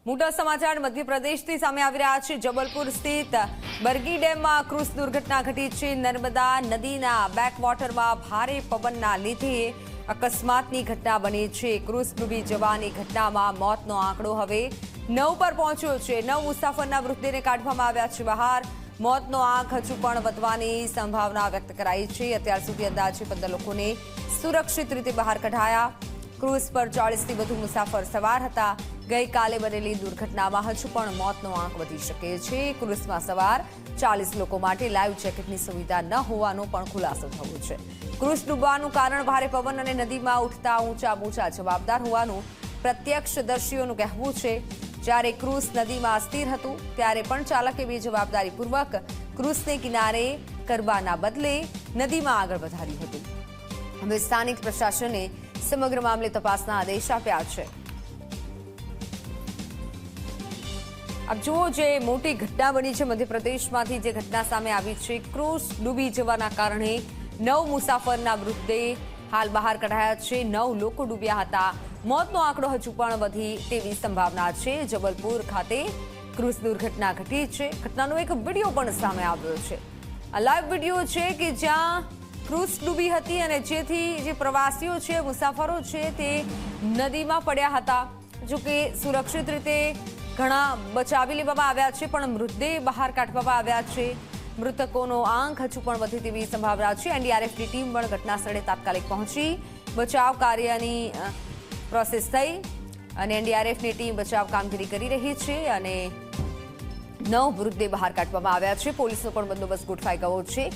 મોટા સમાચાર મધ્યપ્રદેશથી સામે આવી રહ્યા છે। જબલપુર સ્થિત બરગી ડેમમાં ક્રૂઝ દુર્ઘટના ઘટી છે। નર્મદા નદીના બેકવોટરમાં ભારે પવનના લીધે અકસ્માતની ઘટના બની છે। ક્રૂઝ ડૂબી જવાની ઘટનામાં મોતનો આંકડો હવે 9 પર પહોંચ્યો છે। 9 મુસાફરના મૃતદેહને કાઢવામાં આવ્યા છે બહાર। મોતનો આંક હજુ પણ વધવાની સંભાવના વ્યક્ત કરાઈ છે। અત્યાર સુધી અંદાજે 15 લોકોને સુરક્ષિત રીતે બહાર કઢાયા। ક્રૂઝ પર 40થી વધુ મુસાફર સવાર હતા। ગઈકાલે બનેલી દુર્ઘટનામાં હજુ પણ મોતનો આંક વધી શકે છે। ક્રૂઝમાં સવાર 40 લોકો માટે લાઈવ જેકેટની સુવિધા ન હોવાનો પણ ખુલાસો થયો છે। ક્રૂઝ ડૂબવાનું કારણ ભારે પવન અને નદીમાં ઉઠતા ઊંચા મોજા જવાબદાર હોવાનું પ્રત્યક્ષદર્શીઓનું કહેવું છે। જ્યારે ક્રૂઝ નદીમાં અસ્થિર હતું ત્યારે પણ ચાલકે બેજવાબદારીપૂર્વક ક્રૂઝને કિનારે કરવાના બદલે નદીમાં આગળ વધાર્યું હતું। હવે સ્થાનિક પ્રશાસને સમગ્ર મામલે તપાસના આદેશ આપ્યા છે। આપ જુઓ, જે મોટી ઘટના બની છે મધ્યપ્રદેશમાંથી જે ઘટના સામે આવી છે, ક્રૂઝ ડૂબી જવાના કારણે 9 મુસાફરના મૃતદેહ હાલ બહાર કઢાયા છે। 9 લોકો ડૂબ્યા હતા। મોતનો આંકડો હજુ પણ વધી તેવી સંભાવના છે। જબલપુર ખાતે ક્રૂઝ દુર્ઘટના ઘટી છે। ઘટનાનો એક વિડીયો પણ સામે આવ્યો છે। આ લાઈવ વિડીયો છે કે જ્યાં ક્રૂઝ ડૂબી હતી અને જેથી જે પ્રવાસીઓ છે, મુસાફરો છે, તે નદીમાં પડ્યા હતા। જો કે સુરક્ષિત રીતે ઘણા બચાવી લેવામાં આવ્યા છે, પણ મૃતદેહ બહાર કાઢવામાં આવ્યા છે। મૃતકોનો આંક હજુ પણ વધે તેવી સંભાવના છે। એનડીઆરએફની ટીમ પણ ઘટના સ્થળે તાત્કાલિક પહોંચી બચાવ કાર્યની પ્રોસેસ થઈ અને એનડીઆરએફની ટીમ બચાવ કામગીરી કરી રહી છે અને 9 મૃતદેહ બહાર કાઢવામાં આવ્યા છે। પોલીસનો પણ બંદોબસ્ત ગોઠવાઈ ગયો છે।